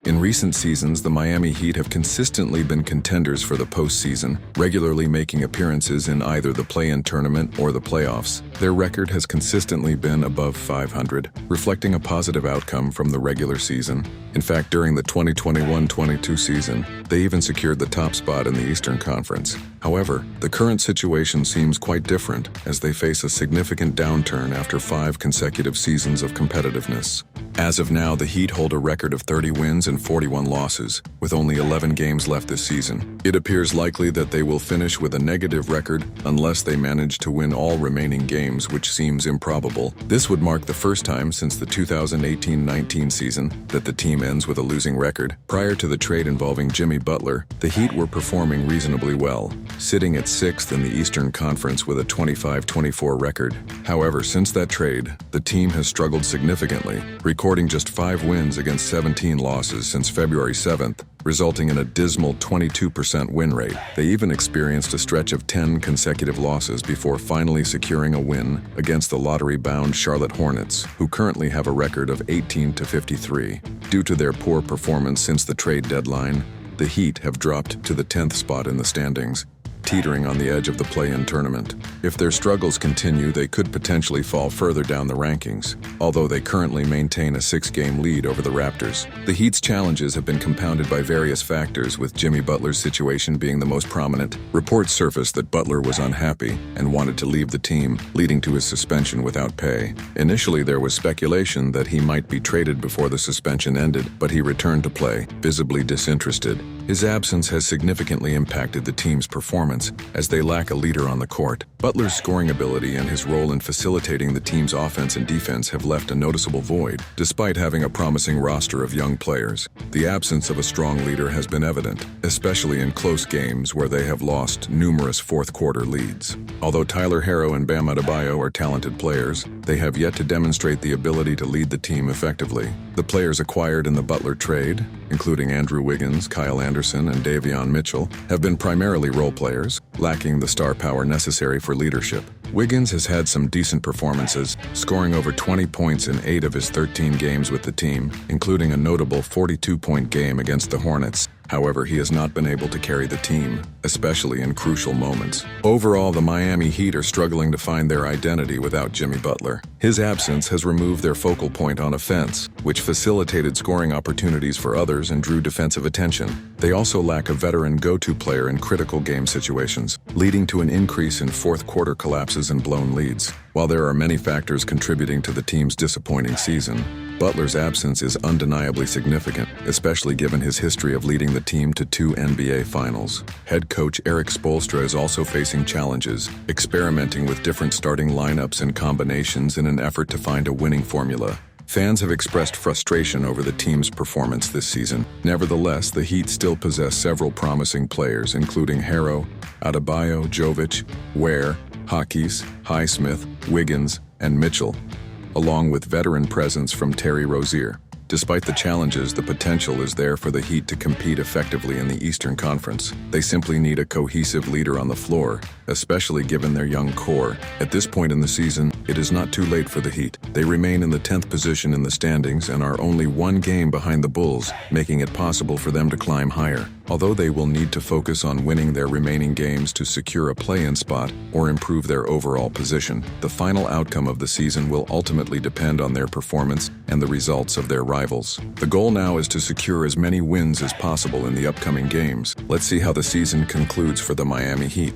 In recent seasons, the Miami Heat have consistently been contenders for the postseason, regularly making appearances in either the play-in tournament or the playoffs. Their record has consistently been above 500, reflecting a positive outcome from the regular season. In fact, during the 2021-22 season, they even secured the top spot in the Eastern Conference. However, the current situation seems quite different as they face a significant downturn after 5 consecutive seasons of competitiveness. As of now, the Heat hold a record of 30 wins and 41 losses, with only 11 games left this season. It appears likely that they will finish with a negative record unless they manage to win all remaining games, which seems improbable. This would mark the first time since the 2018-19 season that the team ends with a losing record. Prior to the trade involving Jimmy Butler, the Heat were performing reasonably well, sitting at 6th in the Eastern Conference with a 25-24 record. However, since that trade, the team has struggled significantly, recording just 5 wins against 17 losses since February 7th, resulting in a dismal 22% win rate. They even experienced a stretch of 10 consecutive losses before finally securing a win against the lottery-bound Charlotte Hornets, who currently have a record of 18-53. Due to their poor performance since the trade deadline, the Heat have dropped to the 10th spot in the standings, teetering on the edge of the play-in tournament. If their struggles continue, they could potentially fall further down the rankings, although they currently maintain a 6-game lead over the Raptors. The Heat's challenges have been compounded by various factors, with Jimmy Butler's situation being the most prominent. Reports surfaced that Butler was unhappy and wanted to leave the team, leading to his suspension without pay. Initially, there was speculation that he might be traded before the suspension ended, but he returned to play, visibly disinterested. His absence has significantly impacted the team's performance, as they lack a leader on the court. Butler's scoring ability and his role in facilitating the team's offense and defense have left a noticeable void, despite having a promising roster of young players. The absence of a strong leader has been evident, especially in close games where they have lost numerous fourth-quarter leads. Although Tyler Herro and Bam Adebayo are talented players, they have yet to demonstrate the ability to lead the team effectively. The players acquired in the Butler trade, including Andrew Wiggins, Kyle Anderson, and Davion Mitchell, have been primarily role players, lacking the star power necessary for leadership. Wiggins has had some decent performances, scoring over 20 points in 8 of his 13 games with the team, including a notable 42-point game against the Hornets. However, he has not been able to carry the team, especially in crucial moments. Overall, the Miami Heat are struggling to find their identity without Jimmy Butler. His absence has removed their focal point on offense, which facilitated scoring opportunities for others and drew defensive attention. They also lack a veteran go-to player in critical game situations, leading to an increase in fourth-quarter collapses and blown leads. While there are many factors contributing to the team's disappointing season, Butler's absence is undeniably significant, especially given his history of leading the team to 2 NBA Finals. Head coach Erik Spoelstra is also facing challenges, experimenting with different starting lineups and combinations in an effort to find a winning formula. Fans have expressed frustration over the team's performance this season. Nevertheless, the Heat still possess several promising players, including Herro, Adebayo, Jovic, Ware, Hawkes, Highsmith, Wiggins, and Mitchell, along with veteran presence from Terry Rozier. Despite the challenges, the potential is there for the Heat to compete effectively in the Eastern Conference. They simply need a cohesive leader on the floor, especially given their young core. At this point in the season, it is not too late for the Heat. They remain in the 10th position in the standings and are only 1 game behind the Bulls, making it possible for them to climb higher. Although they will need to focus on winning their remaining games to secure a play-in spot or improve their overall position, the final outcome of the season will ultimately depend on their performance and the results of their rivals. The goal now is to secure as many wins as possible in the upcoming games. Let's see how the season concludes for the Miami Heat.